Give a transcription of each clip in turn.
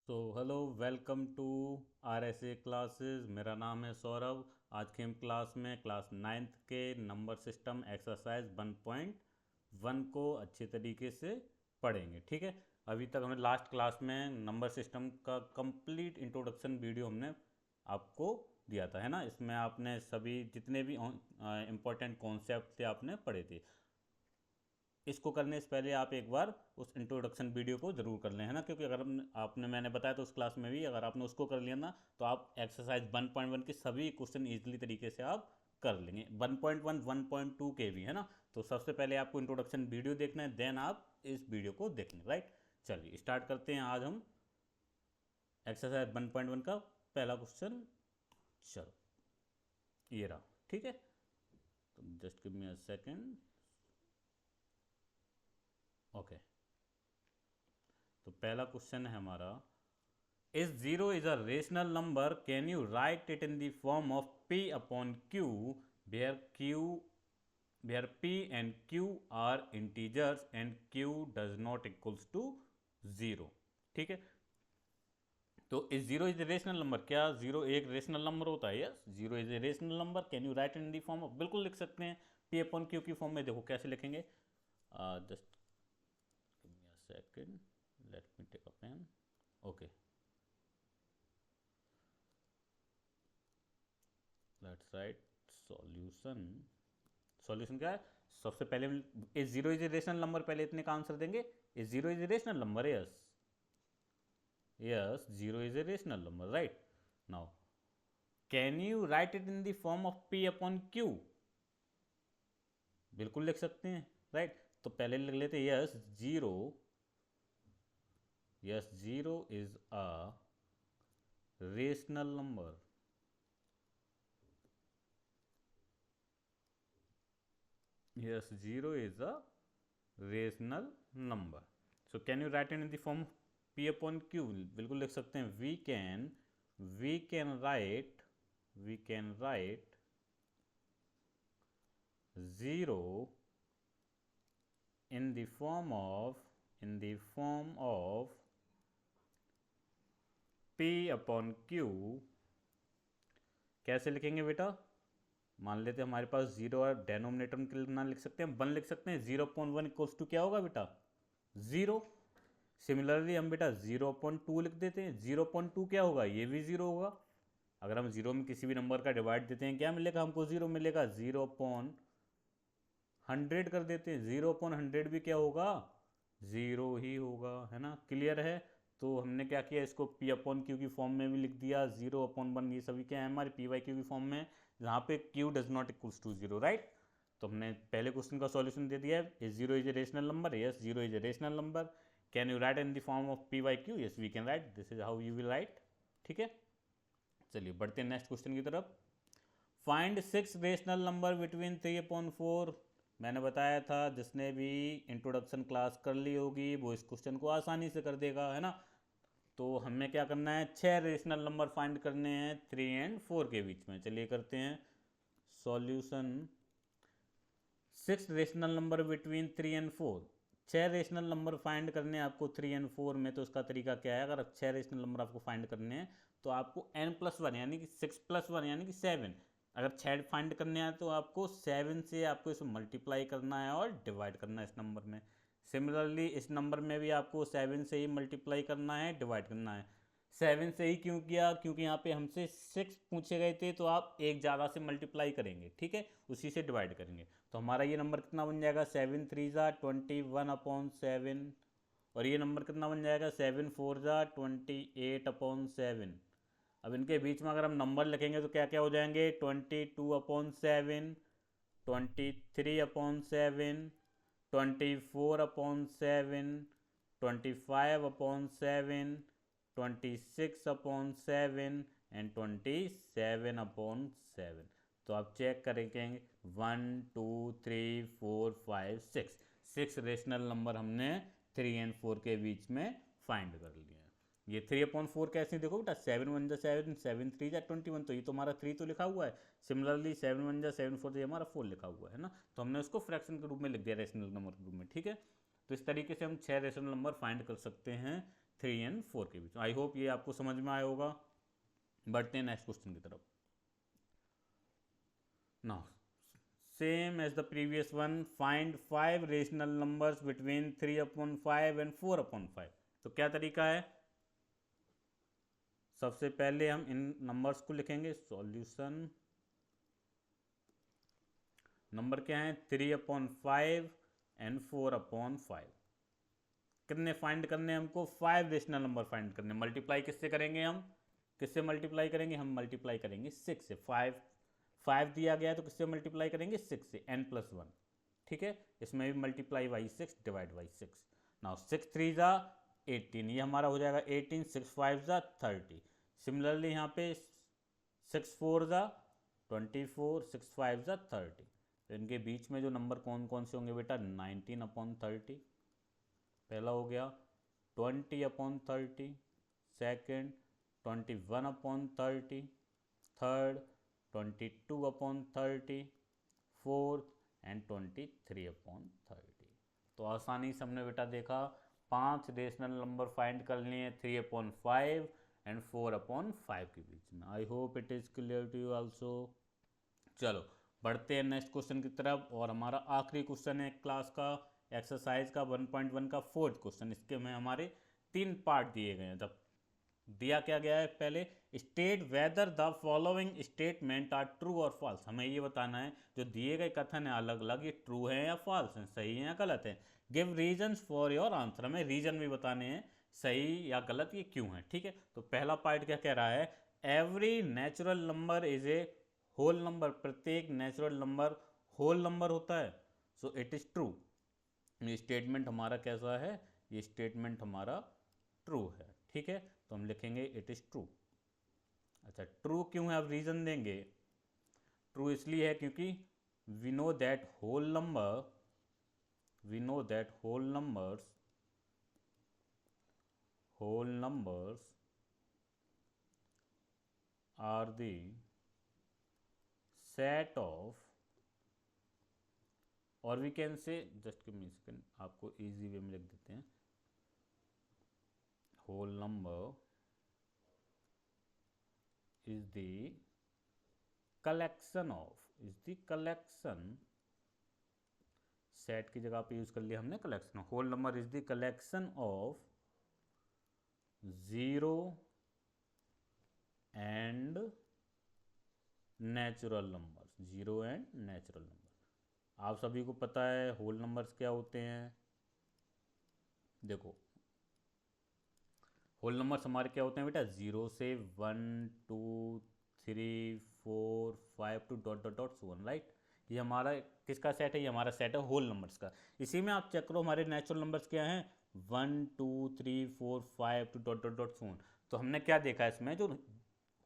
Hello welcome to R S A classes. मेरा नाम है सौरभ। आज की हम क्लास में क्लास नाइन्थ के नंबर सिस्टम एक्सरसाइज 1.1 को अच्छे तरीके से पढ़ेंगे। ठीक है, अभी तक हमने लास्ट क्लास में नंबर सिस्टम का कंप्लीट इंट्रोडक्शन वीडियो हमने आपको दिया था, है ना। इसमें आपने सभी जितने भी इम्पोर्टेंट कॉन्सेप्ट थे आपने पढ़े थे। इसको करने से पहले आप एक बार उस इंट्रोडक्शन वीडियो को जरूर कर लें, है ना, क्योंकि अगर आपने मैंने बताया तो उस क्लास में भी अगर आपने उसको कर लिया ना तो आप एक्सरसाइज 1.1 के सभी क्वेश्चन इजीली तरीके से आप कर लेंगे। 1.1 1.2 के भी, है ना। तो सबसे पहले आपको इंट्रोडक्शन वीडियो देखना है, देन आप इस वीडियो को देखेंगे, राइट। चलिए स्टार्ट करते हैं आज हम एक्सरसाइज 1.1 का पहला क्वेश्चन। चलो ये रहा, ठीक है। तो just give me a second. Okay, तो पहला क्वेश्चन है हमारा, if 0 is a rational number, can you write it in the form of p upon q, where p and q are integers and q does not equals to 0। ठीक है, तो इस zero is a rational number, क्या zero एक rational number होता है? Yes, zero is a rational number. Can you write in the form of, बिल्कुल लिख सकते हैं, पी अपॉन क्यू की फॉर्म में। देखो कैसे लिखेंगे, just give me a second, let me take a pen. Okay, let's write solution. Solution क्या है? सबसे पहले इस जीरो इज रेशनल नंबर, पहले इतने का आंसर देंगे। इस जीरो इज रेशनल नंबर है, yes yes, zero is a rational number, right. Now can you right it in the form of P upon Q? बिल्कुल लिख सकते हैं, राइट। तो पहले लिख लेते yes zero, yes zero is a rational number. Yes, 0 is a rational number. So can you write it in the form P upon Q? बिल्कुल लिख सकते हैं। we can write 0 in the form of P upon Q। कैसे लिखेंगे बेटा? मान लेते हैं हमारे पास जीरो और डेनोमिनेटर में कितना लिख सकते हैं? 1 लिख सकते हैं। 0.1 इक्वल्स टू क्या होगा बेटा? जीरो। सिमिलरली हम बेटा 0.2 लिख देते हैं। 0.2 क्या होगा? ये भी जीरो होगा। अगर हम जीरो में किसी भी नंबर का डिवाइड देते हैं, क्या मिलेगा हमको? जीरो मिलेगा। 0.100 कर देते हैं। 0.100 भी क्या होगा? जीरो ही होगा, है ना। क्लियर है। तो हमने क्या किया, इसको पी अपॉन क्यू की फॉर्म में भी लिख दिया। 0/1 ये सभी क्या है हमारे पी वाई क्यू की फॉर्म में, जहाँ पे q does not equals to zero, right. तो हमने पहले क्वेश्चन का सॉल्यूशन दे दिया है। Is zero is a rational number? Yes, zero is a rational number. Can you write in the form of p by q? Yes we can write, this is how you will write. ठीक है, चलिए बढ़ते हैं next question की तरफ। Find six rational number between 3/4। मैंने बताया था जिसने भी इंट्रोडक्शन क्लास कर ली होगी वो इस क्वेश्चन को आसानी से कर देगा, है ना। तो हमें क्या करना है, छह रेशनल नंबर फाइंड करने हैं 3 और 4 के बीच में। चलिए करते हैं solution. Six rational number between 3 और 4। छह रेशनल नंबर फाइंड करने हैं आपको 3 और 4 में। तो उसका तरीका क्या है, अगर छह रेशनल नंबर आपको फाइंड करने हैं तो आपको n+1 यानी कि 6+1 यानी कि 7, अगर छः फाइंड करने हैं तो आपको 7 से आपको इसमें मल्टीप्लाई करना है और डिवाइड करना है इस नंबर में। सिमिलरली इस नंबर में भी आपको 7 से ही मल्टीप्लाई करना है, डिवाइड करना है। 7 से ही क्यों किया? क्योंकि यहाँ पे हमसे 6 पूछे गए थे, तो आप एक ज़्यादा से मल्टीप्लाई करेंगे, ठीक है, उसी से डिवाइड करेंगे। तो हमारा ये नंबर कितना बन जाएगा? 7×3 = 21/7। और ये नंबर कितना बन जाएगा? 7×4 = 28/7। अब इनके बीच में अगर हम नंबर लिखेंगे तो क्या क्या हो जाएंगे? 22/7, 23/7, 24/7, 25/7, 26/7 एंड 27/7। तो आप चेक करेंगे 1 2 3 4 5 6, सिक्स रेशनल नंबर हमने 3 और 4 के बीच में फाइंड कर लिया है। ये 3/4 कैसे? देखो बेटा, 7×1 = 7, 7×3 = 21। तो ये तो हमारा 3 तो लिखा हुआ है। सिमिलरली 7×1 = 7, 4 तो ये हमारा 4 लिखा हुआ है ना। तो हमने उसको फ्रैक्शन के रूप में लिख दिया, रेशनल नंबर के रूप में। ठीक है, तो इस तरीके से हम छह रेशनल नंबर फाइंड कर सकते हैं 3 एंड 4 के बीच। आई होप ये आपको समझ में आया होगा। बढ़ते हैं नेक्स्ट क्वेश्चन की तरफ। Now same as the previous one, find 5 rational numbers between 3/5 and 4/5। तो क्या तरीका है, सबसे पहले हम इन नंबर्स को लिखेंगे। सॉल्यूशन, नंबर क्या है 3/5 एंड 4/5। कितने फाइंड करने हमको, 5 रेशनल नंबर फाइंड करने। मल्टीप्लाई किससे करेंगे हम, किससे मल्टीप्लाई करेंगे, हम मल्टीप्लाई करेंगे 6 से। 5 दिया गया है तो किससे मल्टीप्लाई करेंगे, 6 से, n+1। ठीक है, इसमें भी multiply by 6, divide by 6। Now 6 3 ज़ा 18, ये हमारा हो जाएगा 18, 6 5 ज़ा 30। सिमिलरली यहाँ पे 6 4 ज़ा 24, 6 5 ज़ा 30। तो इनके बीच में जो नंबर कौन कौन से होंगे बेटा, 19/30 पहला हो गया, 20/30 सेकेंड, 21/30 थर्ड, 22/30 फोर्थ एंड 23/30। तो आसानी से हमने बेटा देखा 5 रेशनल नंबर फाइंड कर लिए 3/5 एंड 4/5 के बीच में। I hope it is clear to you also. चलो बढ़ते हैं नेक्स्ट क्वेश्चन की तरफ, और हमारा आखिरी क्वेश्चन है क्लास का, एक्सरसाइज का 1.1 का 4th क्वेश्चन। इसके में हमारे 3 पार्ट दिए गए हैं। तब दिया क्या गया है, पहले state whether the following statement are true और फॉल्स। हमें ये बताना है जो दिए गए कथन है अलग अलग, ये ट्रू है या फॉल्स है, सही है या गलत है। Give reasons for your answer, हमें रीजन भी बताने हैं सही या गलत ये क्यों है। ठीक है, तो पहला पार्ट क्या कह रहा है, every natural number is a whole number, प्रत्येक नेचुरल नंबर होल नंबर होता है। So it is true. ये स्टेटमेंट हमारा कैसा है, ये स्टेटमेंट हमारा ट्रू है। ठीक है, तो हम लिखेंगे इट इज ट्रू। अच्छा, ट्रू क्यों है, अब रीजन देंगे। ट्रू इसलिए है क्योंकि we know that whole number, we know that whole numbers are the set of, और we can say, just give me second, आपको इजी वे में लिख देते हैं। Whole number is the collection of, is the collection, set की जगह पे use कर लिया हमने collection. Whole number is the collection of zero and natural numbers, zero and natural number. आप सभी को पता है होल नंबर्स क्या होते हैं। देखो होल नंबर्स हमारे क्या होते हैं बेटा, 0 से 1 2 3 4 5 to dot dot dot so one, right. ये हमारा किसका सेट है, ये हमारा सेट है होल नंबर्स का। इसी में आप चेक करो हमारे नेचुरल नंबर्स क्या हैं, 1 2 3 4 5 to dot dot dot so one. तो हमने क्या देखा इसमें, जो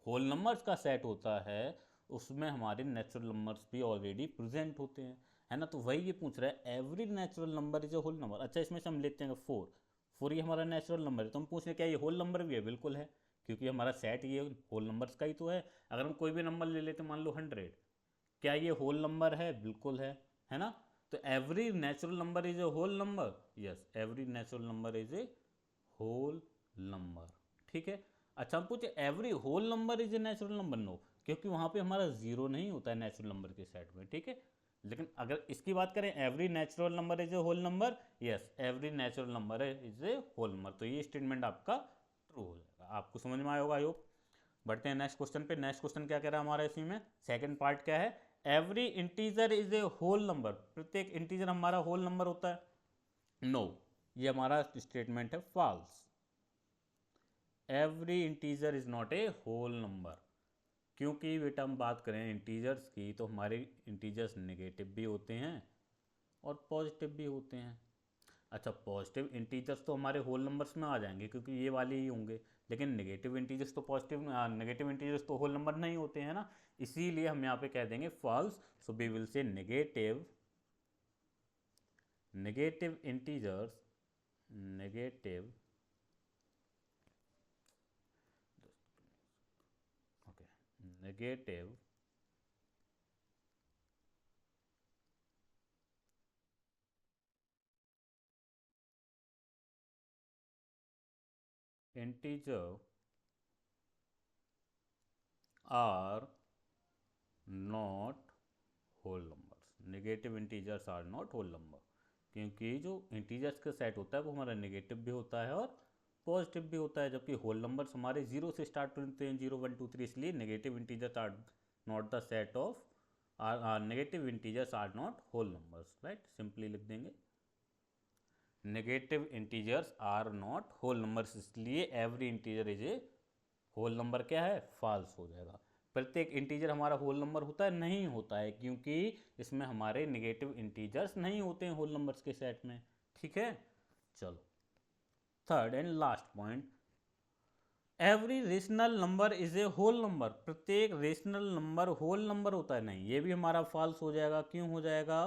होल नंबर्स का सेट होता है उसमें हमारे नेचुरल नंबर्स भी ऑलरेडी प्रेजेंट होते हैं, है ना। तो वही ये पूछ रहा है, every natural number is a whole number. अच्छा, इसमें से हम लेते हैं 4 ये हमारा नेचुरल नंबर है, तो हम पूछ रहे हैं क्या ये होल नंबर भी है, बिल्कुल है, क्योंकि हमारा सेट ये होल नंबर्स का ही तो है। अगर हम कोई भी नंबर ले लेते मान लो 100, क्या ये होल नंबर है, बिल्कुल है ना। तो every natural number is a whole number, yes every natural number is a whole number. ठीक है, अच्छा हम पूछे every whole number is a natural number, no, क्योंकि वहां पे हमारा जीरो नहीं होता है नेचुरल नंबर के सेट में। ठीक है, लेकिन अगर इसकी बात करें every natural number is a whole number, yes every natural number is a whole number, तो ये स्टेटमेंट आपका ट्रू हो जाएगा। आपको समझ में आया होगा आई होप। बढ़ते हैं नेक्स्ट क्वेश्चन पे। नेक्स्ट क्वेश्चन क्या कह रहा है हमारा इसी में, सेकंड पार्ट क्या है, every integer is a whole number, प्रत्येक इंटीजर हमारा होल नंबर होता है। नो, ये हमारा स्टेटमेंट है false. Every integer is not a whole number, क्योंकि बेटा हम बात करें इंटीजर्स की तो हमारे इंटीजर्स नेगेटिव भी होते हैं और पॉजिटिव भी होते हैं। अच्छा, पॉजिटिव इंटीजर्स तो हमारे होल नंबर्स में आ जाएंगे क्योंकि ये वाले ही होंगे, लेकिन नेगेटिव इंटीजर्स तो नेगेटिव इंटीजर्स तो होल नंबर नहीं होते हैं ना, इसीलिए हम यहाँ पे कह देंगे false. So we will say negative integers, negative, okay, negative integer are not whole numbers, negative integers are not whole number, क्योंकि जो इंटीजर्स का सेट होता है वो हमारा नेगेटिव भी होता है और पॉजिटिव भी होता है, जबकि होल नंबर्स हमारे जीरो से स्टार्ट होते हैं, 0 1 2 3, इसलिए negative integers are not the set of negative integers are not whole numbers, right. Simply लिख देंगे negative integers are not whole numbers, इसलिए every integer is a whole number क्या है, फॉल्स हो जाएगा। प्रत्येक इंटीजर हमारा होल नंबर होता है, नहीं होता है, क्योंकि इसमें हमारे नेगेटिव इंटीजर्स नहीं होते हैं होल नंबर्स के सेट में, ठीक है। चलो third and last point, every rational number is a whole number, प्रत्येक रेशनल नंबर होल नंबर होता है, नहीं, ये भी हमारा फॉल्स हो जाएगा। क्यों हो जाएगा,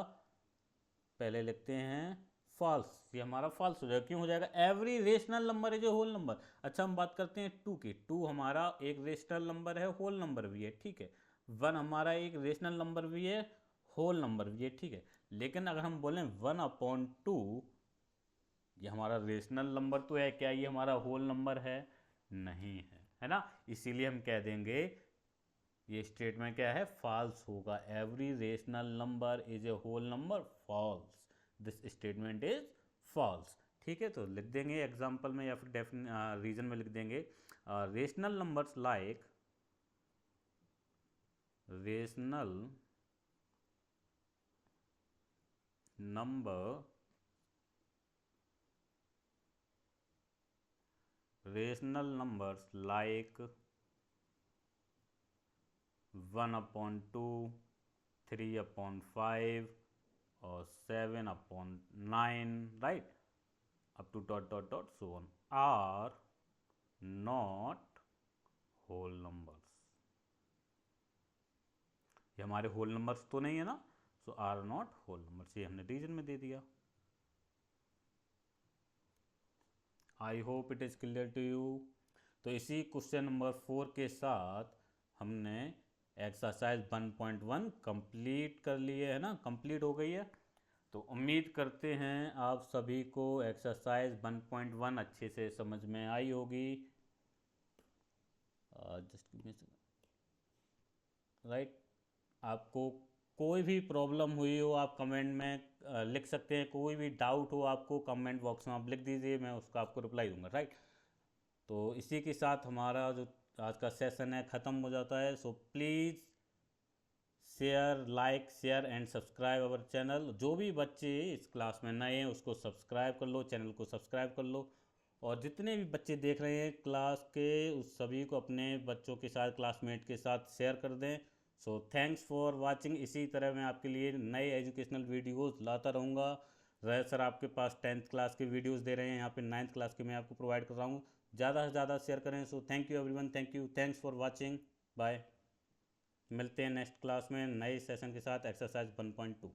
पहले लिखते हैं फॉल्स, ये हमारा फॉल्स हो जाएगा। क्यों हो जाएगा, every rational number is a whole number. अच्छा हम बात करते हैं टू की, टू हमारा एक रेशनल नंबर है, होल नंबर भी है, ठीक है। वन हमारा एक रेशनल नंबर भी है, होल नंबर भी है, ठीक है। लेकिन अगर हम बोलें 1/2, ये हमारा रेशनल नंबर तो है, क्या ये हमारा होल नंबर है, नहीं है ना। इसीलिए हम कह देंगे ये स्टेटमेंट क्या है, फॉल्स होगा। Every rational number is a whole number, false, this statement is false, ठीक है। तो लिख देंगे एग्जांपल में या फिर रीजन में लिख देंगे rational numbers like rational number rational numbers like 1/2, 3/5 और 7/9, right, up to dot dot dot so on, are not whole numbers, ये हमारे होल नंबर्स तो नहीं है ना, so are not whole numbers, ये हमने रीजन में दे दिया। I hope it is clear to you. तो इसी क्वेश्चन नंबर 4 के साथ हमने एक्सरसाइज 1.1 कंप्लीट कर लिए है ना, कंप्लीट हो गई है। तो उम्मीद करते हैं आप सभी को एक्सरसाइज 1.1 अच्छे से समझ में आई होगी। जस्ट राइट, आपको कोई भी प्रॉब्लम हुई हो आप कमेंट में लिख सकते हैं, कोई भी डाउट हो आपको कमेंट बॉक्स में आप लिख दीजिए, मैं उसका आपको रिप्लाई दूंगा, राइट। तो इसी के साथ हमारा जो आज का सेशन है ख़त्म हो जाता है। So please share, like, share and subscribe our channel. जो भी बच्चे इस क्लास में नए हैं उसको सब्सक्राइब कर लो, चैनल को सब्सक्राइब कर लो, और जितने भी बच्चे देख रहे हैं क्लास के उस सभी को अपने बच्चों के साथ, क्लासमेट के साथ शेयर कर दें। So thanks for watching. इसी तरह मैं आपके लिए नए एजुकेशनल वीडियोस लाता रहूँगा। सर आपके पास 10th क्लास के वीडियोस दे रहे हैं, यहाँ पे 9th क्लास के मैं आपको प्रोवाइड कर रहा हूँ। ज़्यादा से ज़्यादा शेयर करें। So thank you everyone, thank you, thanks for watching, bye. मिलते हैं नेक्स्ट क्लास में नए सेशन के साथ, एक्सरसाइज 1.2।